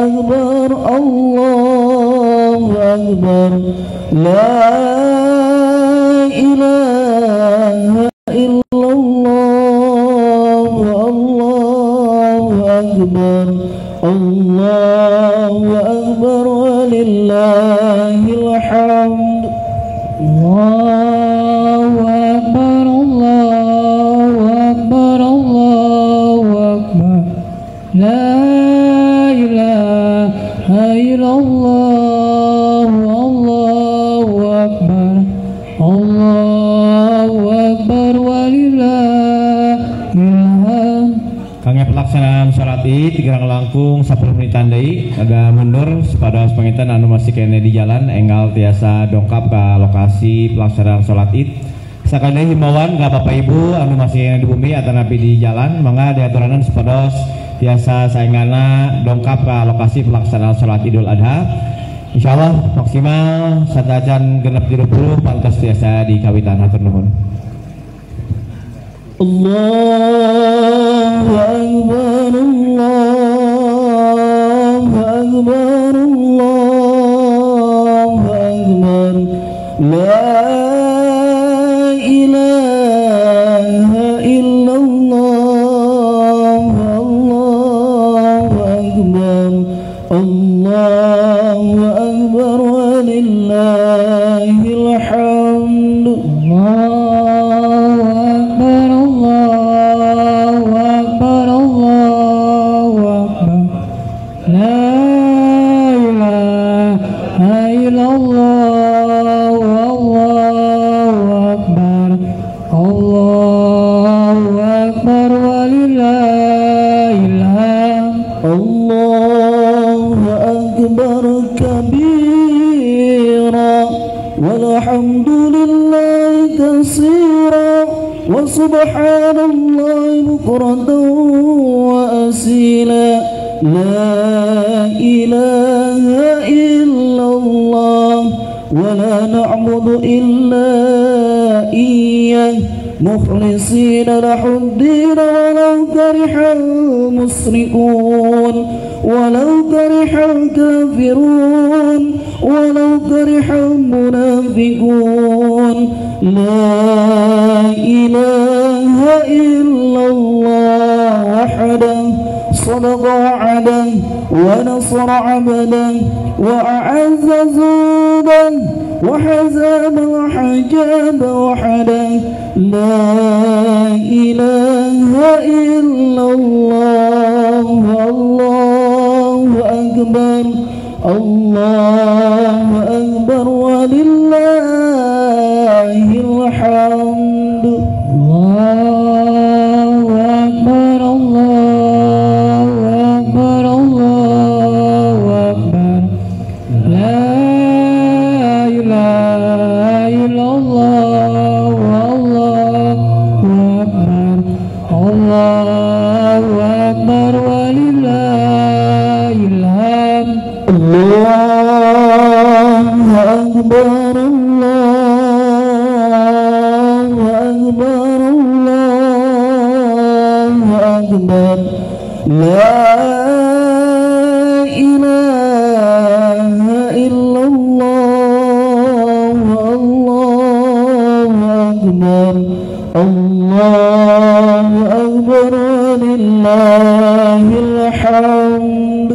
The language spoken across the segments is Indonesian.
أكبر الله أكبر لا إله إلا الله الله أكبر الله أكبر ولله الحمد الله أكبر الله أكبر الله أكبر لا إله إلا الله الله أكبر الله أكبر ولله الحمد. Kangge pelaksanaan salat Id gerang langkung 10 menitan deui agak mundur supados panginten anu masih kene di jalan enggal tiasa dongkap ke lokasi pelaksanaan salat Id. Sakalian himbauan ka Bapak Ibu anu masih kene di bumi atanapi di jalan mangga diaturanan supados tiasa saengana dongkap ke lokasi pelaksanaan salat Idul Adha. Insyaallah maksimal sadajan genep 30 pantos tiasa dikawitan hatur nuhun. الله أكبر الله أكبر الله أكبر لا إله إلا الله الله أكبر الله أكبر ولله الحمد. والحمد لله كثيرا وسبحان الله بكرة وأصيلا لا إله إلا الله ولا نعبد إلا إياه مخلصين له الدين ولو كره المشركون ولو كره الكافرون ولو كره المنافقون لا إله إلا الله وحده صدق وعده ونصر عبده وأعز زوده وحزم الحجاب وحده لا إله إلا الله الله أكبر الله أكبر ولله الحمد. الله أكبر الله أكبر الله أكبر لا إله إلا الله الله أكبر الله أكبر ولله الحمد. الله أكبر الله أكبر الله أكبر لا إله إلا الله الله أكبر الله أكبر ولله الحمد.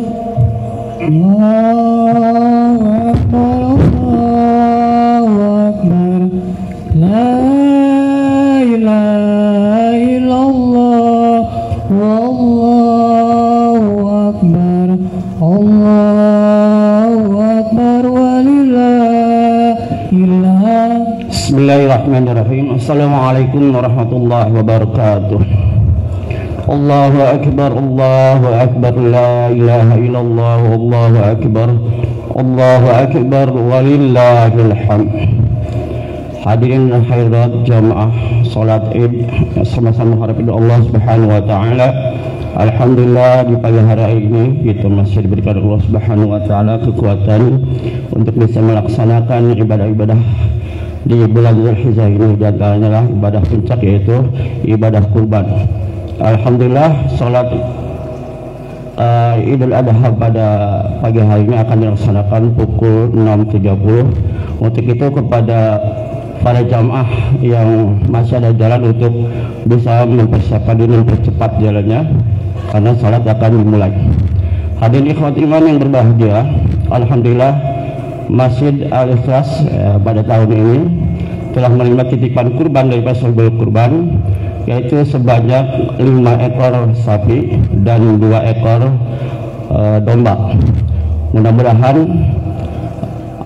الله أكبر الله أكبر لا إله إلا الله والله أكبر الله أكبر ولله الحمد. Bismillahirrahmanirrahim. Assalamualaikum warahmatullahi wabarakatuh. Allahu akbar, Allahu akbar, la ilaha illallah, Allahu akbar, Allahu akbar, walillahil hamd. Hadirin hadirat jamaah salat Id, sama-sama harap Allah Subhanahu wa taala. Alhamdulillah di pagi hari ini kita masih diberikan Allah Subhanahu wa taala kekuatan untuk bisa melaksanakan ibadah-ibadah di bulan Zulhijjah ini, di antaranya lah ibadah puncak yaitu ibadah kurban. Alhamdulillah salat Idul Adha pada pagi hari ini akan dilaksanakan pukul 6.30. Untuk itu kepada para jamaah yang masih ada jalan untuk bisa mempersiapkan diri, mempercepat jalannya karena salat akan dimulai. Hadirin ikhwat iman yang berbahagia, alhamdulillah Masjid Al-Ikhlas pada tahun ini telah menerima titipan kurban dari Sahibul Kurban, yaitu sebanyak 5 ekor sapi dan 2 ekor domba. Mudah-mudahan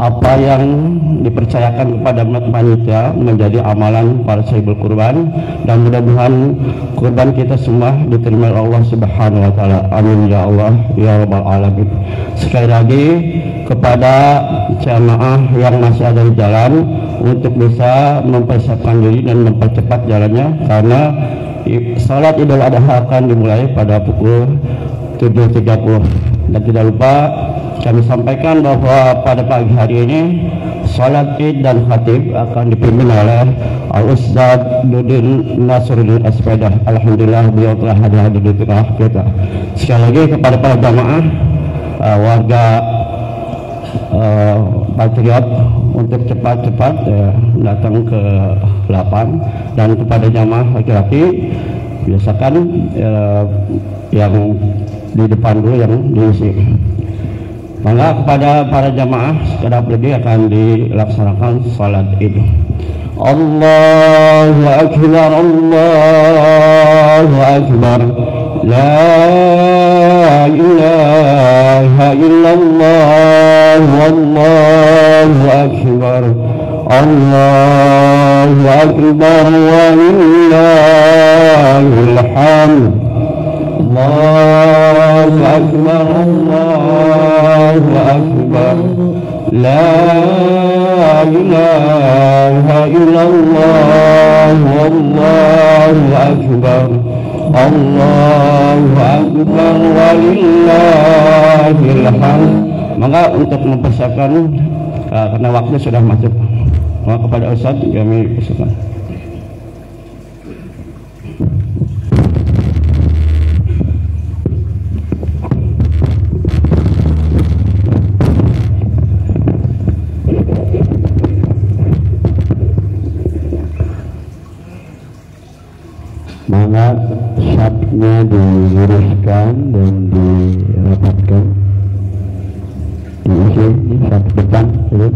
apa yang dipercayakan kepada panitia menjadi amalan para sahibul kurban, dan mudah-mudahan kurban kita semua diterima oleh Allah Subhanahu wa taala. Amin ya Allah ya rabbal alamin. Sekali lagi kepada jamaah yang masih ada di jalan untuk bisa mempersiapkan diri dan mempercepat jalannya karena salat Idul Adha akan dimulai pada pukul 7.30. Dan tidak lupa kami sampaikan bahwa pada pagi hari ini salat Id dan khatib akan dipimpin oleh Al-Ustaz Dudin Nasruddin Aspedah. Alhamdulillah beliau telah hadir di tengah kita. Sekali lagi kepada para jamaah warga Patriot untuk cepat-cepat datang ke 8, dan kepada jamaah laki-laki biasakan yang di depan dulu yang diisi. Maka kepada para jamaah sekedar berdiri akan dilaksanakan salat Id. Allahu Akbar, Allahu Akbar, la ilaha illallah, wallahu akbar, Allahu Akbar walillahil hamd. Allahu Akbar, Allahu Akbar, la ilaha illallah, wallahu akbar, Allahu Akbar walillahil hamd. Maka untuk mempersiapkan karena waktu sudah masuk, maka kepada Ustaz kami persilakan. Maka syafnya diluruskan dan dirapatkan, diisi di syaf depan dulu.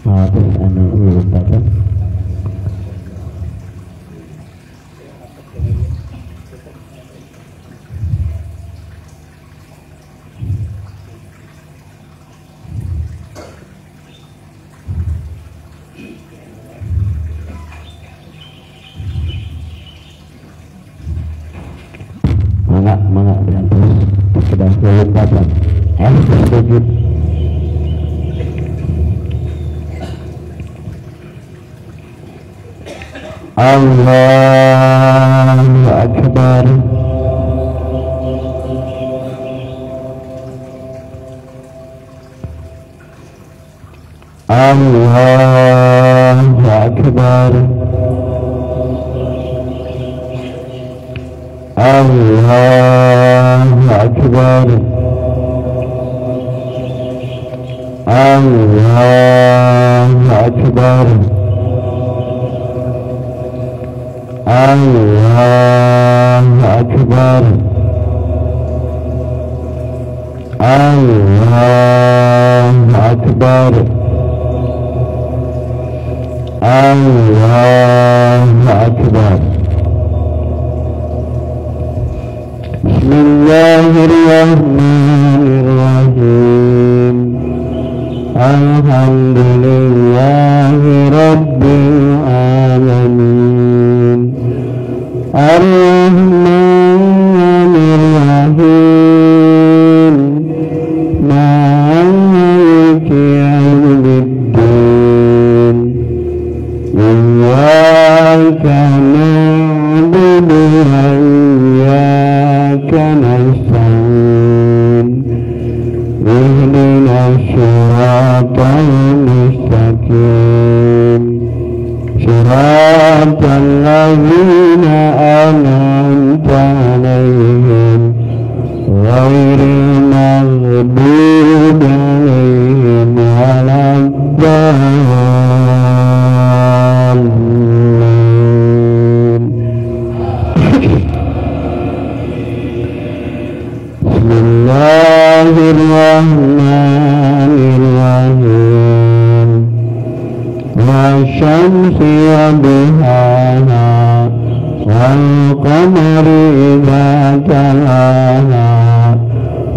Maaf, anak lupakan. Mangga berantem sudah lupakan. Sedikit. Allahu Akbar, Allahu Akbar, Allahu Akbar, Allahu Akbar, Allahu Akbar, Allahu Akbar, Allahu Akbar. Bismillahirrahmanirrahim. Alhamdulillahi Rabbil Alamin, Ar-Rahmanir-Rahim, Maliki Yawmiddin, Iyyaka na'budu wa iyyaka nasta'in, Ihdinas siratal mustaqim, siratal ladzina عليهم غير المغضوب عليهم ولا الضالين. بسم الله الرحمن الرحيم. والشمس وضحاها والقمر إذا تلاها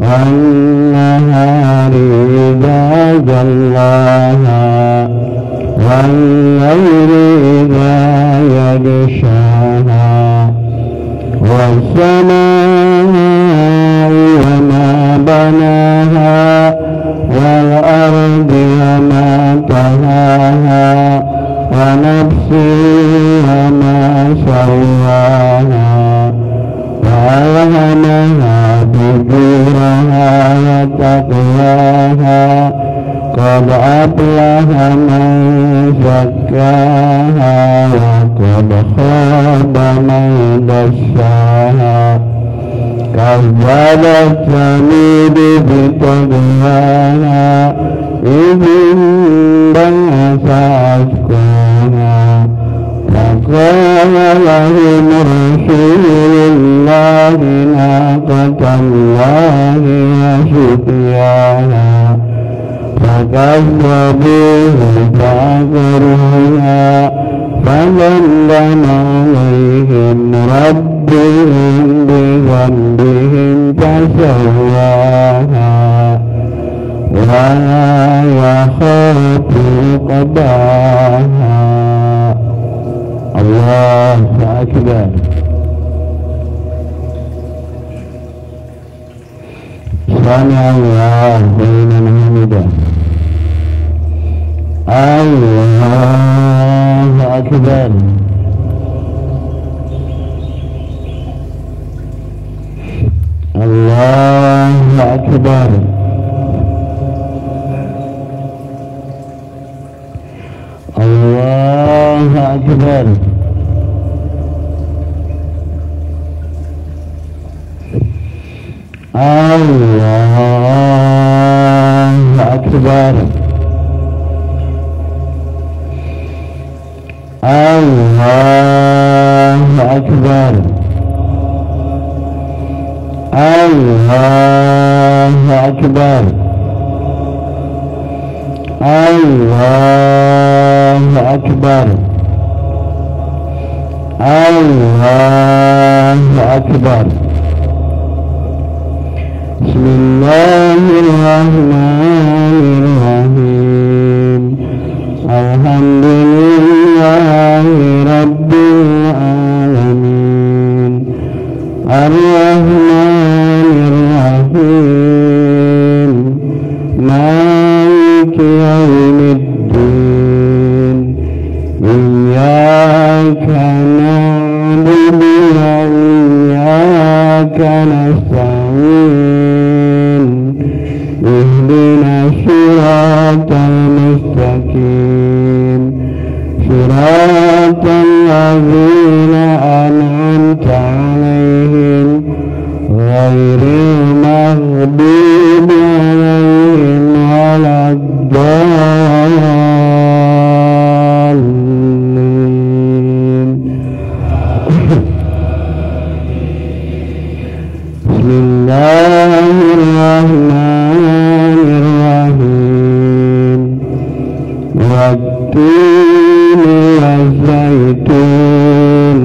والنهار إذا جلاها والليل إذا يغشاها والسماء وما بناها والأرض وما طحاها ونفس وما سواها فألهمها فجورها وتقواها قد أفلح من زكاها وقد خاب من دساها كذبت ثمود بطغواها إذ انبعث أشقاها فقال لهم رسول الله ناقة الله وسقياها فكذبوه فعقروها فدمدم عليهم ربهم بذنبهم فسواها ولا يخاف عقباها. الله أكبر. سمع الله لمن حمده. الله أكبر. الله أكبر. الله أكبر. الله أكبر. الله أكبر. الله أكبر. الله أكبر. الله أكبر. بسم الله الرحمن الرحيم. الحمد لله رب العالمين الرحمن الرحيم مالك يوم الدين إياك نعبد وإياك نستعين اهدنا الصراط المستقيم صراط الذين أنعمت عليهم غير المغضوب عليهم ولا الضالين. بسم الله الرحمن الرحيم. والتين والزيتون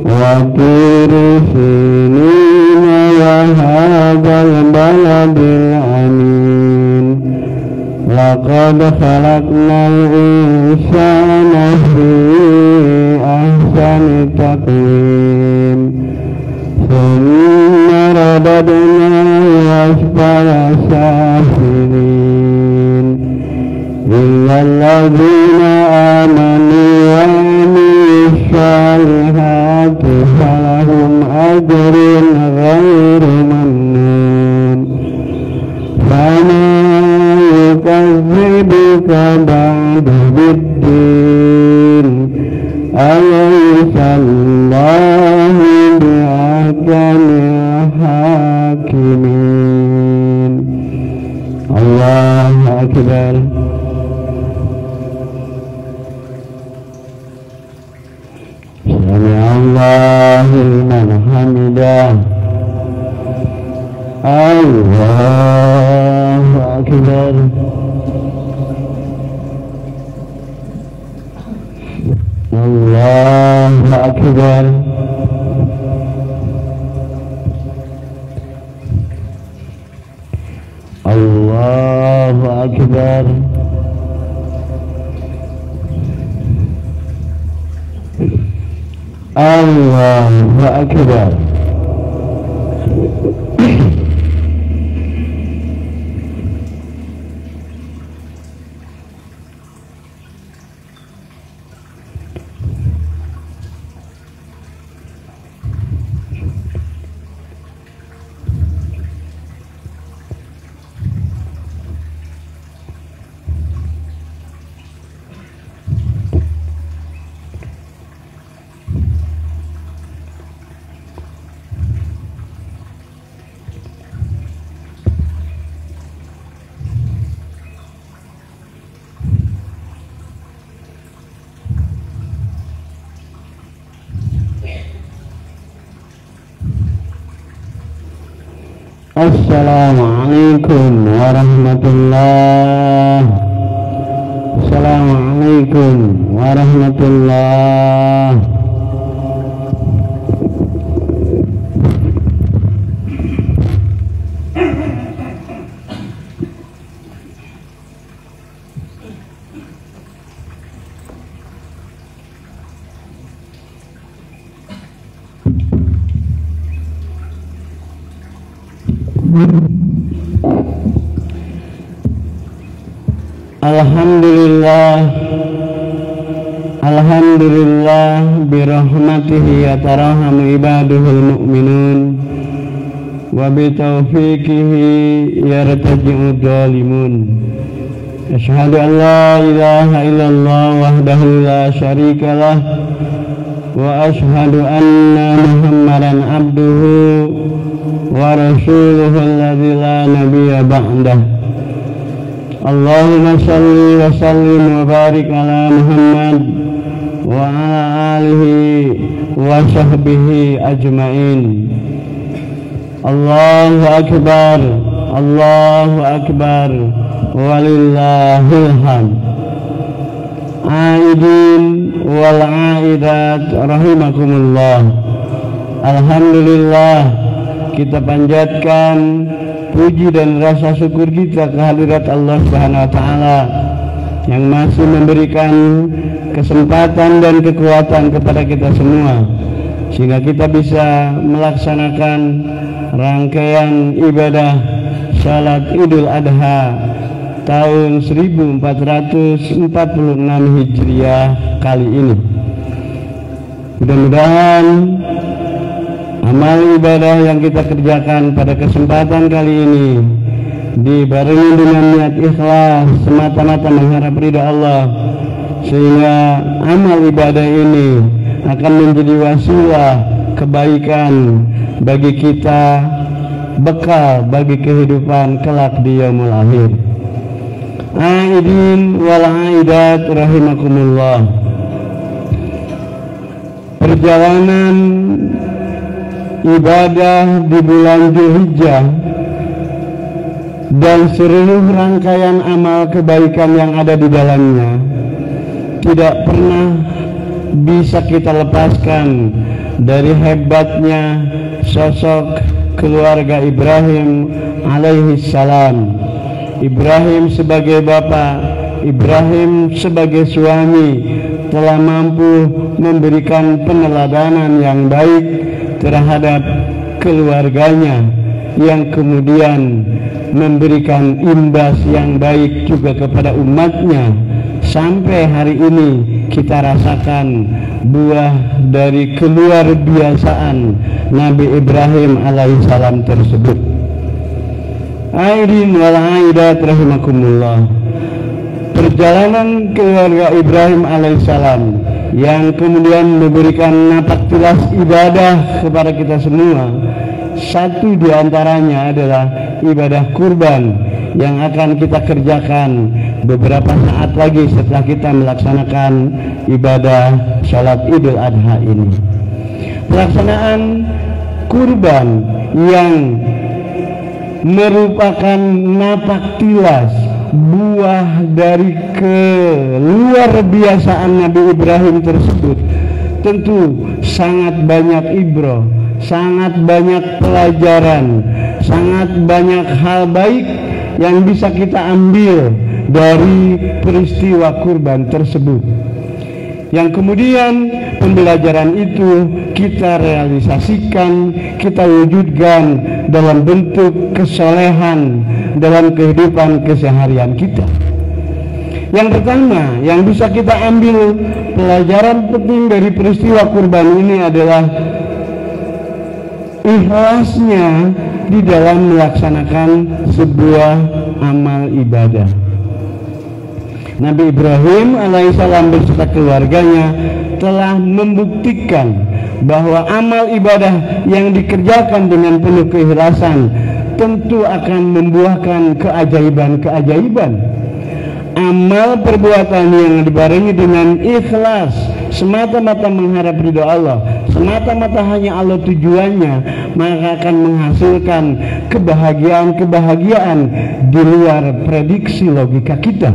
وطور سينين وهذا البلد الأمين لقد خلقنا الإنسان في أحسن تقويم ثم رددناه أسفل سافلين إلا الذين آمنوا وعملوا الصالحات فلهم أجر غير ممنون. فما يكذبك بعد بالدين أليس الله بعليم liman hamidah. Allahu akbar. Allahu akbar. Allahu akbar. Allahu akbar. Assalamualaikum warahmatullahi. Assalamualaikum warahmatullahi. Alhamdulillah, alhamdulillah birahmatihi yatarahamu ibaduhul mu'minun wa bitaufiqihi yartaji'u dhalimun. Asyhadu an la ilaha illallah wahdahu la syarikalah wa asyhadu anna Muhammadan abduhu wa rasuluhu alladzi la nabiyya ba'dah. Allahumma salli wa sallim wa barik ala Muhammad wa ala alihi wa sahbihi ajma'in. Allahu akbar, Allahu akbar, walillahil hamd. Aidin wal aidat rahimakumullah. Alhamdulillah, kita panjatkan puji dan rasa syukur kita kehadirat Allah Subhanahu wa taala yang masih memberikan kesempatan dan kekuatan kepada kita semua sehingga kita bisa melaksanakan rangkaian ibadah salat Idul Adha tahun 1446 Hijriah kali ini. Mudah-mudahan amal ibadah yang kita kerjakan pada kesempatan kali ini dibarengi dengan niat ikhlas semata-mata mengharap ridha Allah, sehingga amal ibadah ini akan menjadi wasilah kebaikan bagi kita, bekal bagi kehidupan kelak di yaumul akhir. Aidin wal aidat rahimakumullah. Perjalanan ibadah di bulan Dzulhijjah dan seluruh rangkaian amal kebaikan yang ada di dalamnya tidak pernah bisa kita lepaskan dari hebatnya sosok keluarga Ibrahim alaihi salam. Ibrahim sebagai bapak, Ibrahim sebagai suami telah mampu memberikan peneladanan yang baik terhadap keluarganya, yang kemudian memberikan imbas yang baik juga kepada umatnya. Sampai hari ini kita rasakan buah dari keluar biasaan Nabi Ibrahim alaihissalam tersebut. Aidin wal aidat rahimakumullah. Perjalanan keluarga Ibrahim alaihissalam yang kemudian memberikan napak tilas ibadah kepada kita semua. Satu di antaranya adalah ibadah kurban yang akan kita kerjakan beberapa saat lagi setelah kita melaksanakan ibadah salat Idul Adha ini. pelaksanaan kurban yang merupakan napak tilas buah dari keluar biasaan Nabi Ibrahim tersebut, tentu sangat banyak ibrah, sangat banyak pelajaran, sangat banyak hal baik yang bisa kita ambil dari peristiwa kurban tersebut, yang kemudian pembelajaran itu kita realisasikan, kita wujudkan dalam bentuk kesolehan dalam kehidupan keseharian kita. Yang pertama yang bisa kita ambil pelajaran penting dari peristiwa kurban ini adalah ikhlasnya di dalam melaksanakan sebuah amal ibadah. Nabi Ibrahim alaihissalam beserta keluarganya telah membuktikan bahwa amal ibadah yang dikerjakan dengan penuh keikhlasan tentu akan membuahkan keajaiban-keajaiban. Amal perbuatan yang dibarengi dengan ikhlas, semata-mata mengharap ridho Allah, semata-mata hanya Allah tujuannya, maka akan menghasilkan kebahagiaan di luar prediksi logika kita.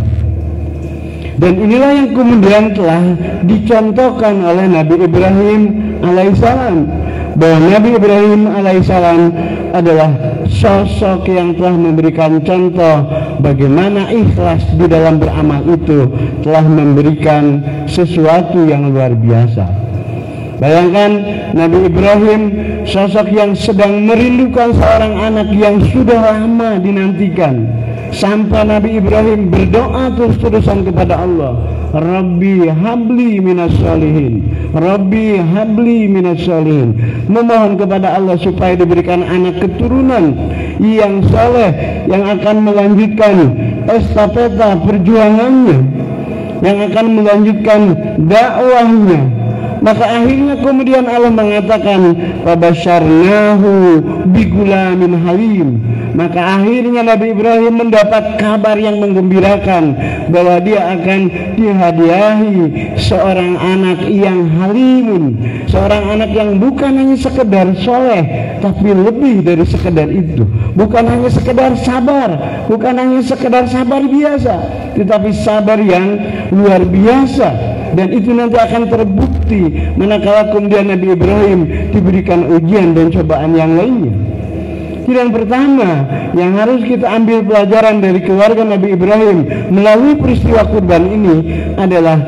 Dan inilah yang kemudian telah dicontohkan oleh Nabi Ibrahim alaihissalam, bahwa Nabi Ibrahim alaihissalam adalah sosok yang telah memberikan contoh bagaimana ikhlas di dalam beramal itu telah memberikan sesuatu yang luar biasa. Bayangkan Nabi Ibrahim, sosok yang sedang merindukan seorang anak yang sudah lama dinantikan, sampai Nabi Ibrahim berdoa terus-terusan kepada Allah, Rabbi habli minas sholihin, Rabbi habli minas sholihin, memohon kepada Allah supaya diberikan anak keturunan yang saleh, yang akan melanjutkan estafeta perjuangannya, yang akan melanjutkan dakwahnya. Maka akhirnya kemudian Allah mengatakan fabasyarnahu bigulamin halim. Maka akhirnya Nabi Ibrahim mendapat kabar yang menggembirakan bahwa dia akan dihadiahi seorang anak yang halimun, seorang anak yang bukan hanya sekedar soleh, tapi lebih dari sekedar itu. Bukan hanya sekedar sabar, bukan hanya sekedar sabar biasa, tetapi sabar yang luar biasa. Dan itu nanti akan terbukti manakala kemudian Nabi Ibrahim diberikan ujian dan cobaan yang lainnya. Yang pertama yang harus kita ambil pelajaran dari keluarga Nabi Ibrahim melalui peristiwa kurban ini adalah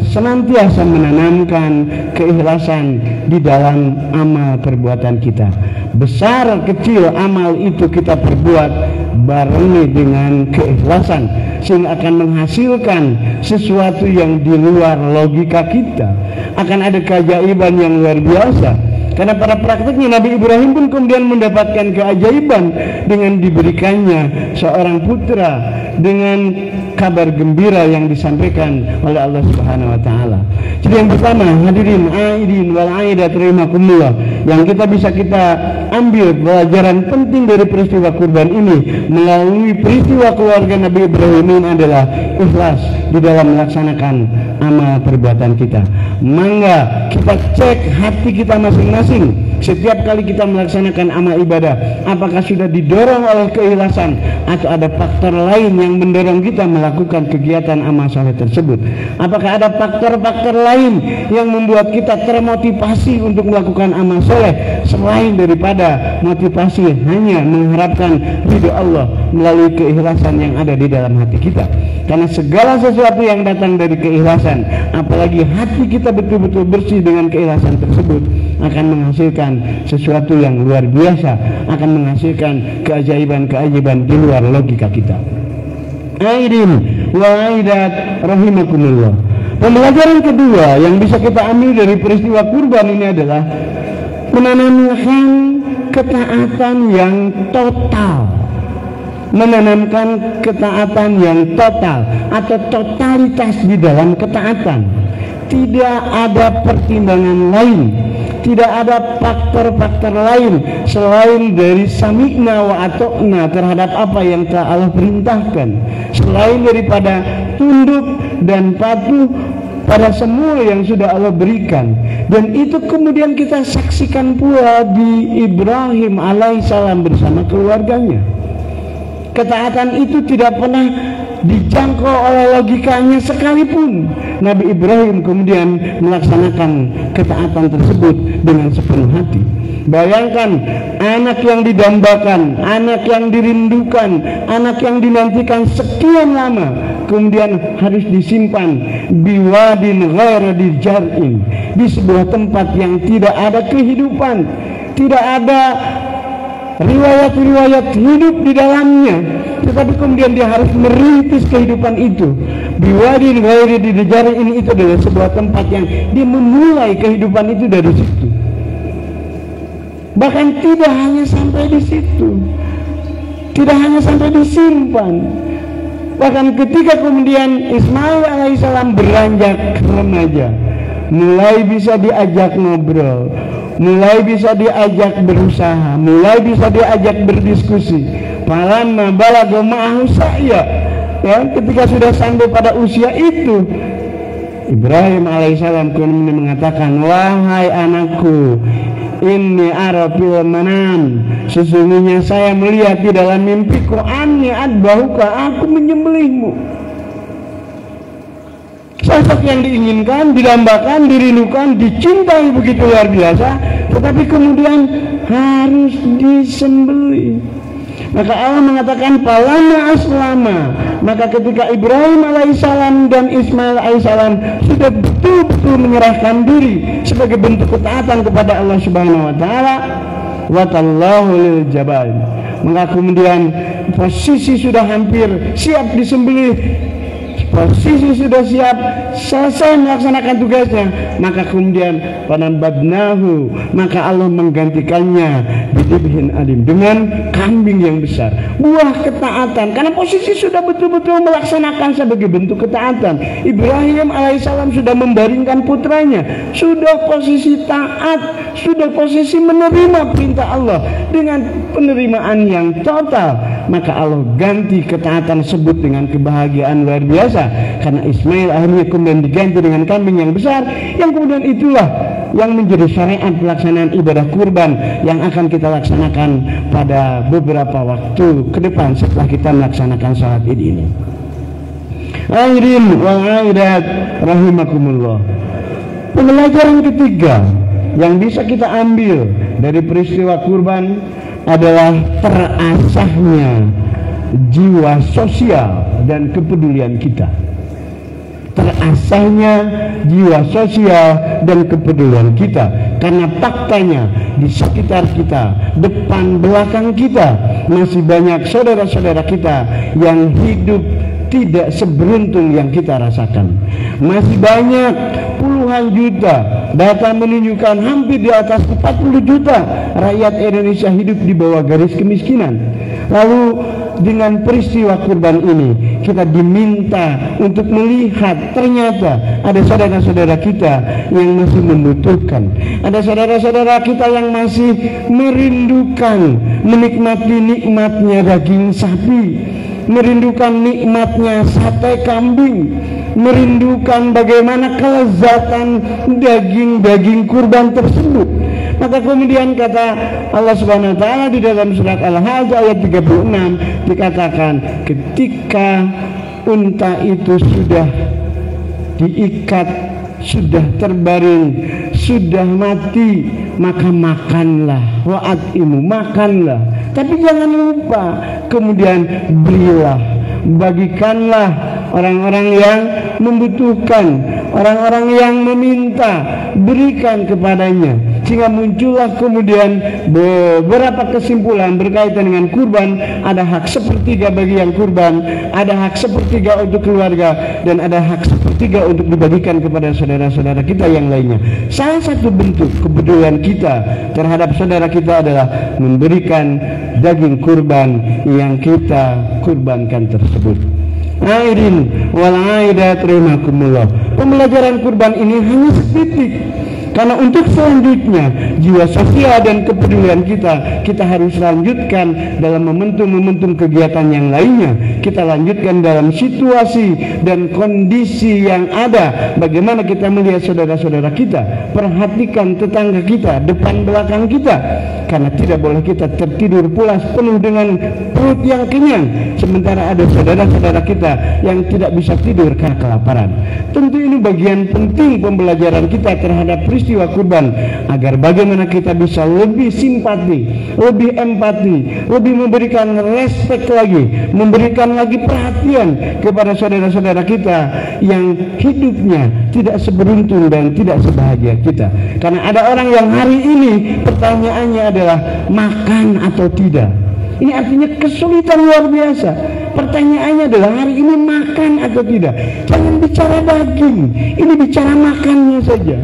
senantiasa menanamkan keikhlasan di dalam amal perbuatan kita. Besar kecil amal itu kita perbuat barengi dengan keikhlasan, sehingga akan menghasilkan sesuatu yang di luar logika kita. Akan ada keajaiban yang luar biasa. Karena pada praktiknya Nabi Ibrahim pun kemudian mendapatkan keajaiban dengan diberikannya seorang putra dengan kabar gembira yang disampaikan oleh Allah Subhanahu wa taala. Jadi yang pertama, hadirin aidin wal aidat rahimakumullah, yang kita bisa ambil pelajaran penting dari peristiwa kurban ini melalui peristiwa keluarga Nabi Ibrahim ini adalah ikhlas di dalam melaksanakan amal perbuatan kita. Mangga kita cek hati kita masing-masing. Setiap kali kita melaksanakan amal ibadah, apakah sudah didorong oleh keikhlasan atau ada faktor lain yang mendorong kita melakukan kegiatan amal soleh tersebut? Apakah ada faktor-faktor lain yang membuat kita termotivasi untuk melakukan amal soleh selain daripada motivasi hanya mengharapkan ridho Allah melalui keikhlasan yang ada di dalam hati kita? Karena segala sesuatu yang datang dari keikhlasan, apalagi hati kita betul-betul bersih dengan keikhlasan tersebut, akan menghasilkan sesuatu yang luar biasa, akan menghasilkan keajaiban-keajaiban di luar logika kita. Aidin wa aidat rahimakumullah. Pembelajaran kedua yang bisa kita ambil dari peristiwa kurban ini adalah menanamkan ketaatan yang total. Menanamkan ketaatan yang total atau totalitas di dalam ketaatan. Tidak ada pertimbangan lain, tidak ada faktor-faktor lain selain dari sami'na wa ato'na terhadap apa yang telah Allah perintahkan, selain daripada tunduk dan patuh pada semua yang sudah Allah berikan. Dan itu kemudian kita saksikan pula di Ibrahim alaihissalam bersama keluarganya. Ketaatan itu tidak pernah dijangkau oleh logikanya sekalipun. Nabi Ibrahim kemudian melaksanakan ketaatan tersebut dengan sepenuh hati. Bayangkan anak yang didambakan, anak yang dirindukan, anak yang dinantikan sekian lama, kemudian harus disimpan biwadin ghairi jar'in, di sebuah tempat yang tidak ada kehidupan, tidak ada riwayat-riwayat hidup di dalamnya, tetapi kemudian dia harus merintis kehidupan itu. Biwadin ghairi jar'in ini itu adalah sebuah tempat yang dia memulai kehidupan itu dari situ. Bahkan tidak hanya sampai di situ, tidak hanya sampai disimpan. Bahkan ketika kemudian Ismail alaihissalam beranjak remaja, mulai bisa diajak ngobrol, mulai bisa diajak berusaha, mulai bisa diajak berdiskusi. Falamma balagha ma'ahu sa'ya, ya, ketika sudah sampai pada usia itu, Ibrahim alaihissalam kemudian mengatakan, wahai anakku, inni ara fil manam, sesungguhnya saya melihat di dalam mimpiku, anni adbahuka, aku menyembelihmu. Sosok yang diinginkan, didambakan, dirindukan, dicintai begitu luar biasa, tetapi kemudian harus disembelih. Maka Allah mengatakan palama aslama, maka ketika Ibrahim alaihissalam dan Ismail alaihissalam sudah betul-betul menyerahkan diri sebagai bentuk ketaatan kepada Allah Subhanahu wa taala, wa tallahu lil jabal, maka kemudian posisi sudah hampir siap disembelih, posisi sudah siap selesai melaksanakan tugasnya, maka kemudian panambadnahu, maka Allah menggantikannya bidibhin adim, dengan kambing yang besar, buah ketaatan, karena posisi sudah betul-betul melaksanakan sebagai bentuk ketaatan. Ibrahim alaihissalam sudah membaringkan putranya, sudah posisi taat, sudah posisi menerima perintah Allah dengan penerimaan yang total, maka Allah ganti ketaatan tersebut dengan kebahagiaan luar biasa, karena Ismail akhirnya kemudian diganti dengan kambing yang besar, yang kemudian itulah yang menjadi syariat pelaksanaan ibadah kurban yang akan kita laksanakan pada beberapa waktu ke depan setelah kita melaksanakan salat Id ini. Hadirin wal hadirat rahimakumullah. Pembelajaran ketiga yang bisa kita ambil dari peristiwa kurban adalah terasahnya jiwa sosial dan kepedulian kita. Terasahnya jiwa sosial dan kepedulian kita, karena faktanya di sekitar kita, depan belakang kita, masih banyak saudara-saudara kita yang hidup tidak seberuntung yang kita rasakan. Masih banyak puluhan juta, data menunjukkan hampir di atas 40 juta rakyat Indonesia hidup di bawah garis kemiskinan. Lalu dengan peristiwa kurban ini kita diminta untuk melihat ternyata ada saudara-saudara kita yang masih membutuhkan, ada saudara-saudara kita yang masih merindukan menikmati nikmatnya daging sapi, merindukan nikmatnya sate kambing, merindukan bagaimana kelezatan daging-daging kurban tersebut. Maka kemudian kata Allah Subhanahu wa taala di dalam surat Al-Hajj ayat 36 dikatakan, ketika unta itu sudah diikat, sudah terbaring, sudah mati, maka makanlah, wa'atimu, makanlah, tapi jangan lupa kemudian berilah, bagikanlah orang-orang yang membutuhkan, orang-orang yang meminta, berikan kepadanya. Sehingga muncullah kemudian beberapa kesimpulan berkaitan dengan kurban. Ada hak sepertiga bagi yang kurban, ada hak sepertiga untuk keluarga, dan ada hak sepertiga untuk dibagikan kepada saudara-saudara kita yang lainnya. Salah satu bentuk kepedulian kita terhadap saudara kita adalah memberikan daging kurban yang kita kurbankan tersebut. Hadirin wal hadirat rahimakumullah. Pembelajaran kurban ini hanya setitik, Karena untuk selanjutnya jiwa sosial dan kepedulian kita harus lanjutkan dalam momentum-momentum kegiatan yang lainnya. Kita lanjutkan dalam situasi dan kondisi yang ada. Bagaimana kita melihat saudara-saudara kita, perhatikan tetangga kita, depan belakang kita. Karena tidak boleh kita tertidur pulas penuh dengan perut yang kenyang, sementara ada saudara-saudara kita yang tidak bisa tidur karena kelaparan. Tentu ini bagian penting pembelajaran kita terhadap peristiwa kurban, agar bagaimana kita bisa lebih simpati, lebih empati, lebih memberikan respek lagi, memberikan lagi perhatian kepada saudara-saudara kita yang hidupnya tidak seberuntung dan tidak sebahagia kita. Karena ada orang yang hari ini pertanyaannya adalah makan atau tidak. Ini artinya kesulitan luar biasa. Pertanyaannya adalah hari ini makan atau tidak. Jangan bicara daging, ini bicara makannya saja.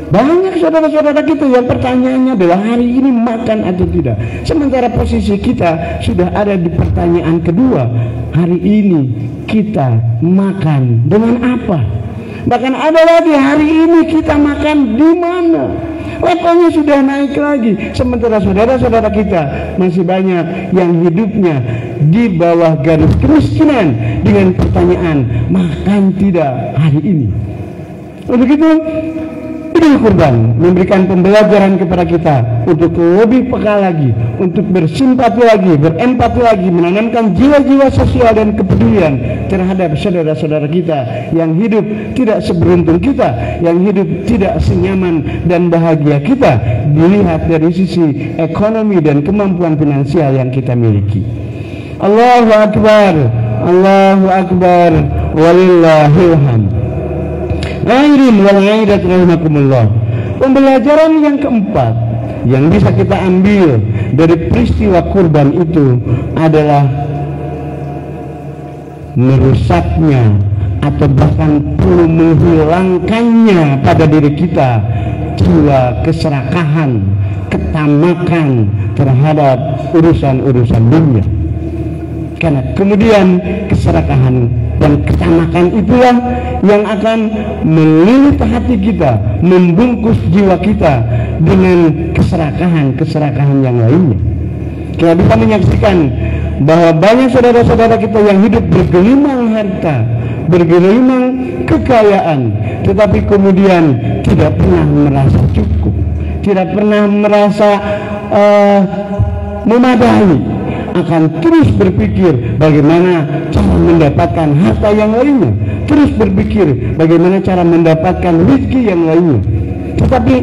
Banyak saudara-saudara kita yang pertanyaannya adalah hari ini makan atau tidak. Sementara posisi kita sudah ada di pertanyaan kedua. Hari ini kita makan dengan apa? Bahkan ada lagi, hari ini kita makan di mana? Levelnya sudah naik lagi. Sementara saudara-saudara kita masih banyak yang hidupnya di bawah garis kemiskinan dengan pertanyaan makan tidak hari ini. Untuk itu Idul Kurban memberikan pembelajaran kepada kita untuk lebih peka lagi, untuk bersimpati lagi, berempati lagi, menanamkan jiwa-jiwa sosial dan kepedulian terhadap saudara-saudara kita yang hidup tidak seberuntung kita, yang hidup tidak senyaman dan bahagia kita, dilihat dari sisi ekonomi dan kemampuan finansial yang kita miliki. Allahu Akbar, Allahu Akbar, walillahil hamd. Hadirin wal hadirat rahimakumullah. Pembelajaran yang keempat yang bisa kita ambil dari peristiwa kurban itu adalah merusaknya atau bahkan perlu menghilangkannya pada diri kita jiwa keserakahan, ketamakan terhadap urusan-urusan dunia. Karena kemudian keserakahan dan ketamakan itulah yang akan melilit hati kita, membungkus jiwa kita dengan keserakahan yang lainnya. Kita bisa menyaksikan bahwa banyak saudara-saudara kita yang hidup bergelimang harta, bergelimang kekayaan, tetapi kemudian tidak pernah merasa cukup, tidak pernah merasa memadai, akan terus berpikir bagaimana cara mendapatkan harta yang lainnya, terus berpikir bagaimana cara mendapatkan rezeki yang lainnya, tetapi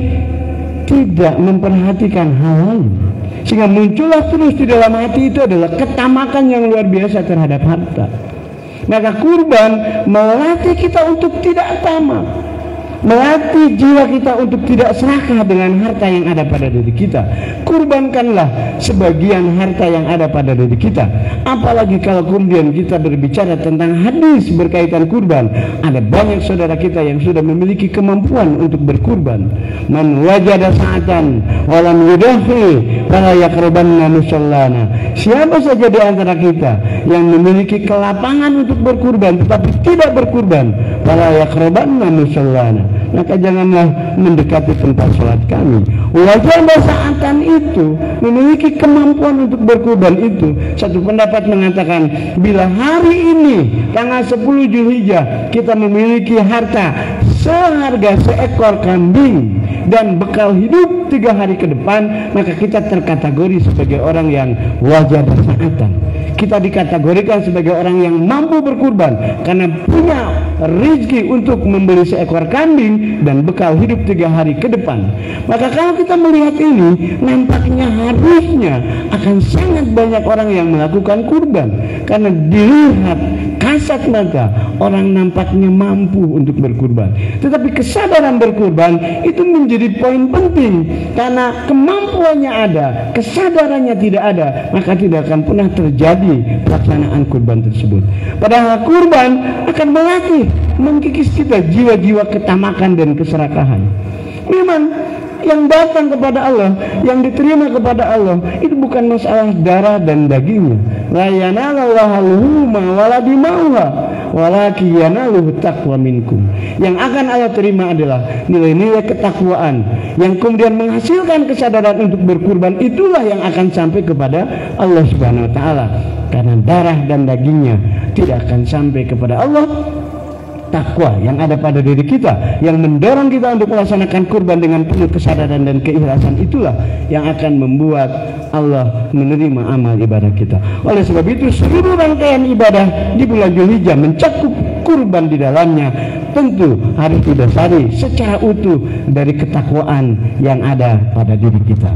tidak memperhatikan hal lain, sehingga muncullah terus di dalam hati itu adalah ketamakan yang luar biasa terhadap harta. Maka kurban melatih kita untuk tidak tamak, melatih jiwa kita untuk tidak serakah dengan harta yang ada pada diri kita. Kurbankanlah sebagian harta yang ada pada diri kita. Apalagi kalau kemudian kita berbicara tentang hadis berkaitan kurban, ada banyak saudara kita yang sudah memiliki kemampuan untuk berkurban. Man wajada sa'atan walam yudahi fala yaqrabanna musallana. Siapa saja di antara kita yang memiliki kelapangan untuk berkurban tetapi tidak berkurban, fala yaqrabanna musallana, maka janganlah mendekati tempat sholat kami. Wajah saatan itu memiliki kemampuan untuk berkurban itu. Satu pendapat mengatakan bila hari ini tanggal 10 Zulhijjah kita memiliki harta seharga seekor kambing dan bekal hidup 3 hari ke depan, maka kita terkategori sebagai orang yang wajah saatan. Kita dikategorikan sebagai orang yang mampu berkurban karena punya rezeki untuk membeli seekor kambing dan bekal hidup 3 hari ke depan. Maka kalau kita melihat ini, nampaknya harusnya akan sangat banyak orang yang melakukan kurban, karena dilihat kasat mata orang nampaknya mampu untuk berkurban. Tetapi kesadaran berkurban itu menjadi poin penting, karena kemampuannya ada, kesadarannya tidak ada, maka tidak akan pernah terjadi pelaksanaan kurban tersebut. Padahal kurban akan melatih, mengkikis kita jiwa-jiwa ketamakan dan keserakahan. Memang yang datang kepada Allah, yang diterima kepada Allah, itu bukan masalah darah dan dagingnya. La yanalallaha luhuma wala dimauha walakin yanaluhu taqwa minkum. Yang akan Allah terima adalah nilai-nilai ketakwaan yang kemudian menghasilkan kesadaran untuk berkurban. Itulah yang akan sampai kepada Allah Subhanahu wa taala. Karena darah dan dagingnya tidak akan sampai kepada Allah. Takwa yang ada pada diri kita yang mendorong kita untuk melaksanakan kurban dengan penuh kesadaran dan keikhlasan, itulah yang akan membuat Allah menerima amal ibadah kita. Oleh sebab itu seluruh rangkaian ibadah di bulan Dzulhijjah mencakup kurban di dalamnya tentu harus didasari secara utuh dari ketakwaan yang ada pada diri kita.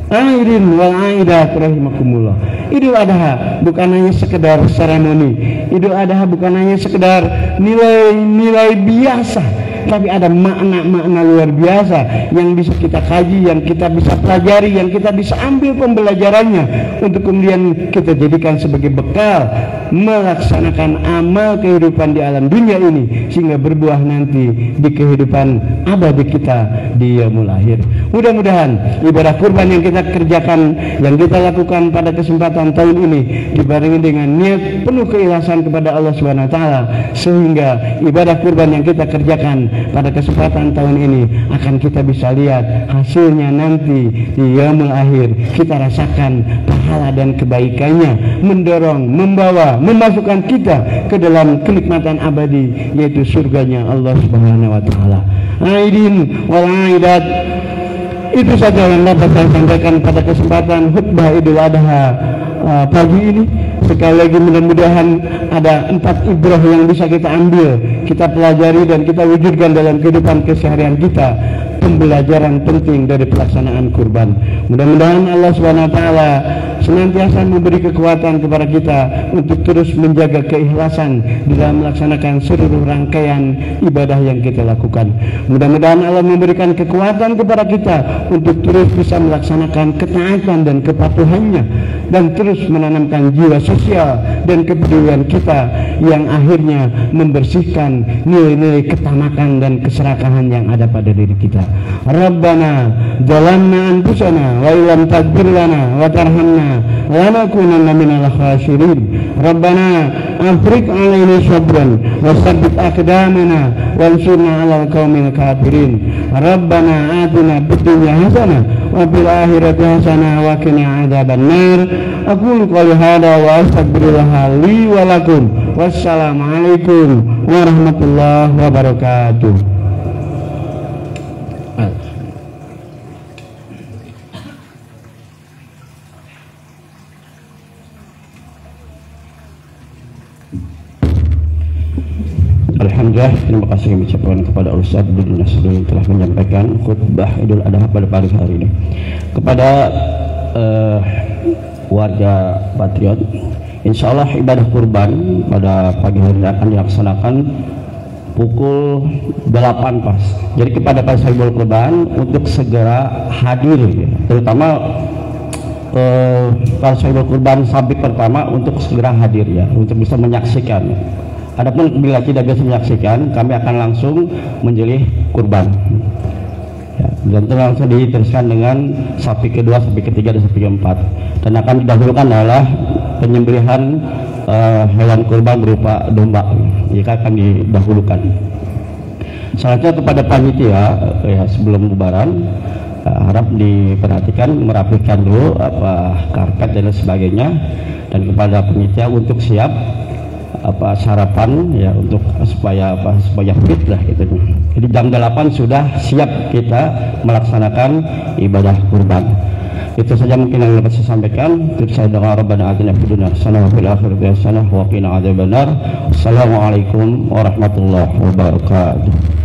Airin wal aidat rahimakumullah. Idul Adha bukan hanya sekedar seremoni. Idul Adha bukan hanya sekedar nilai-nilai biasa, tapi ada makna-makna luar biasa yang bisa kita kaji, yang kita bisa pelajari, yang kita bisa ambil pembelajarannya untuk kemudian kita jadikan sebagai bekal melaksanakan amal kehidupan di alam dunia ini sehingga berbuah nanti di kehidupan abadi kita di yaumul akhir. Mudah-mudahan ibadah kurban yang kita kerjakan, yang kita lakukan pada kesempatan tahun ini dibarengi dengan niat penuh keikhlasan kepada Allah Subhanahu wa taala, sehingga ibadah kurban yang kita kerjakan pada kesempatan tahun ini akan kita bisa lihat hasilnya nanti di yaumul akhir. Kita rasakan pahala dan kebaikannya, mendorong, membawa, memasukkan kita ke dalam kenikmatan abadi, yaitu surganya Allah Subhanahu wa taala. Aidin wal aidat. Itu saja yang dapat saya sampaikan pada kesempatan khutbah Idul Adha pagi ini. Sekali lagi mudah-mudahan ada 4 ibrah yang bisa kita ambil, kita pelajari dan kita wujudkan dalam kehidupan keseharian kita. Pembelajaran penting dari pelaksanaan kurban. Mudah-mudahan Allah Subhanahu wa taala senantiasa memberi kekuatan kepada kita untuk terus menjaga keikhlasan di dalam melaksanakan seluruh rangkaian ibadah yang kita lakukan. Mudah-mudahan Allah memberikan kekuatan kepada kita untuk terus bisa melaksanakan ketaatan dan kepatuhannya, dan terus menanamkan jiwa sosial dan kepedulian kita yang akhirnya membersihkan nilai-nilai ketamakan dan keserakahan yang ada pada diri kita. Rabbana zalamna anfusana wa illam taghfir lana wa tarhamna lanakunanna minal khasirin. Rabbana afriq alaina sabran wa tsabbit aqdamana wansurna 'alal qaumil kafirin. Rabbana atina fid dunya hasanah wa fil akhirati hasanah wa qina adzabannar. Aqulu qouli hadza wa astaghfirullah li wa lakum. Wassalamualaikum warahmatullahi wabarakatuh. Alhamdulillah, terima kasih kami ucapkan kepada Ustaz Abdul Nasir yang telah menyampaikan khutbah Idul Adha pada pagi hari ini. Kepada warga Patriot, insya Allah ibadah kurban pada pagi hari ini akan dilaksanakan pukul 8 pas. Jadi kepada para sahibul kurban untuk segera hadir, ya. Terutama para sahibul kurban sabik pertama untuk segera hadir, ya, untuk bisa menyaksikan. Adapun bila tidak bisa menyaksikan, kami akan langsung menjelih kurban, ya, dan langsung diteruskan dengan sapi kedua, sapi ketiga, dan sapi keempat. Dan akan didahulukan adalah penyembelihan hewan kurban berupa domba, jika akan didahulukan. Selanjutnya kepada panitia, ya, sebelum lebaran, harap diperhatikan merapikan dulu karpet dan sebagainya, dan kepada panitia untuk siap sarapan, ya, untuk supaya fit lah gitu. Jadi jam 8 sudah siap kita melaksanakan ibadah kurban. Itu saja mungkin yang dapat saya sampaikan. Saya doa Rabbana atina fid dunya hasanah wa fil akhirati hasanah wa qina adzabannar. Assalamualaikum warahmatullahi wabarakatuh.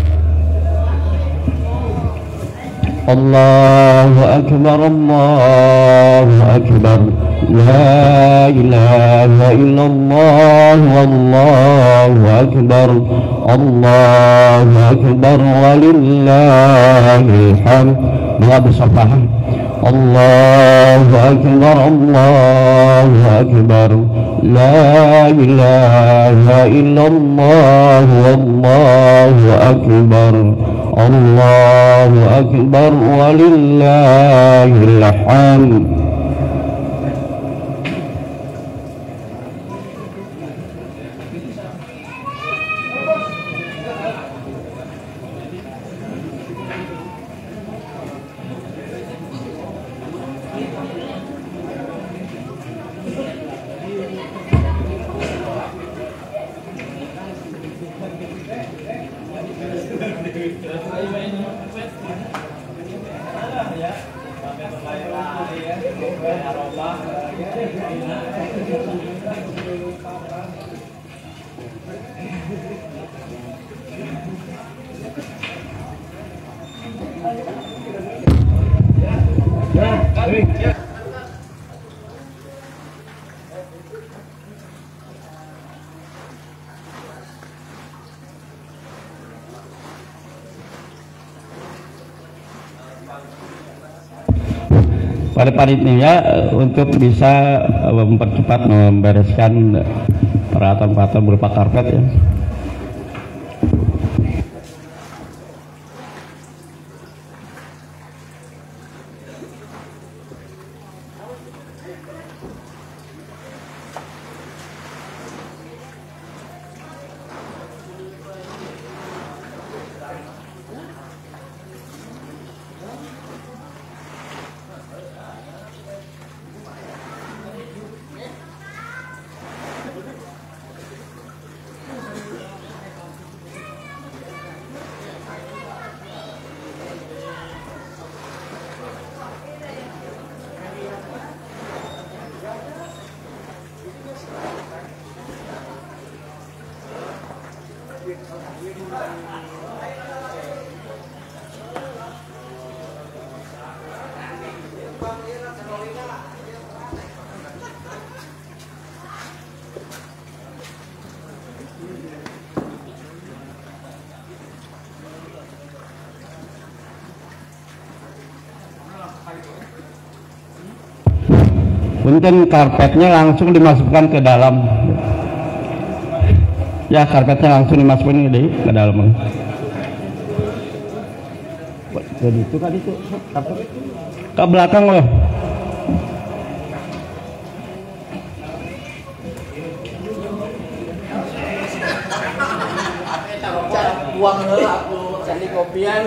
Allahu akbar, Allahu akbar. La ilaha illallah, wallahu akbar. Allahu akbar walillahil hamd. Doa bersama. Allahu akbar, Allahu akbar. La ilaha illallah, wallahu akbar. Allahu akbar walillahil hamd. Pada panitia untuk bisa mempercepat membereskan peralatan-peralatan berupa karpet ya. Punten, karpetnya langsung dimasukkan ke dalam. Ya, karpetnya langsung dimasukkan ke dalam. Jadi itu kan itu karpet ke belakang loh. Buang heula aku candi kopian.